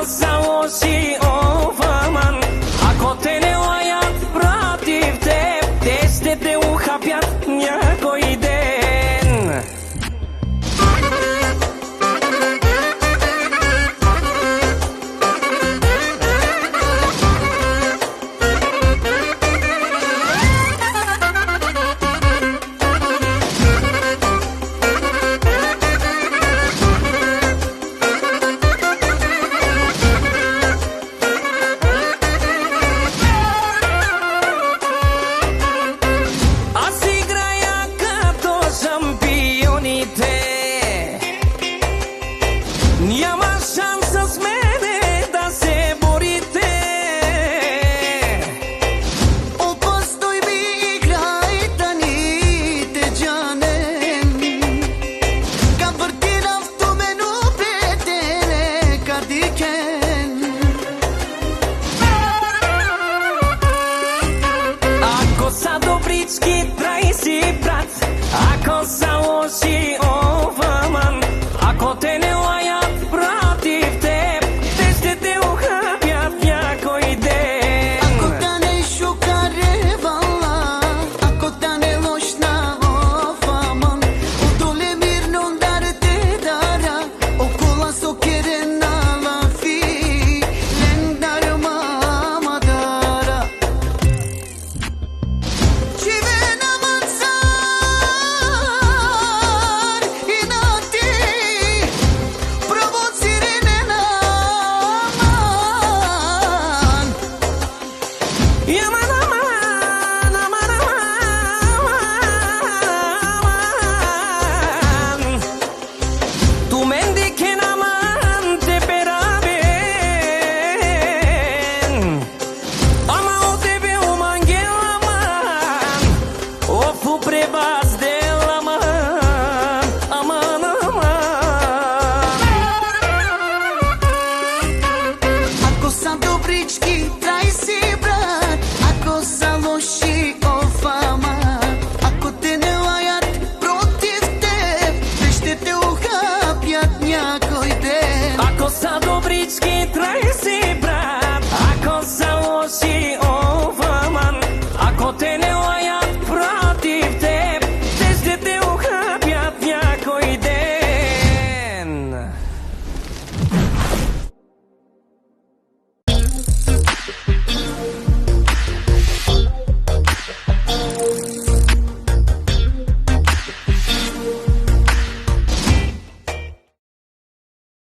sa loši ofaman. Ako te ne lajat protiv te, ćete te uhapjat някой ден. Няма шанс с мене да се борите. Опастой би играй таните джанем. Ка въртирам в тумено петеле кардикен. Ако са добрички, трай си брат. Ако са лоши, офаман. Ако те не лаят против теб, те ще те ухапят някой ден. Ако тане шукаре вала, ако тане лошна офаман, отдоле мирно дар те дара, окола сокерена лафи, лендар мама дара. Живе на мансар и на ти, провоциране на ман. Яман, аман, аман, aman. Tu men diken aman te beraber. Ama o tebe uman gel aman. Of u prebas del aman. Aman, aman. Ако са добрички, трай си брат. Ако са лоши, офама. Ако те не лаят против теб, те ще те ухапят някой ден. Ako sa dobrički, traj si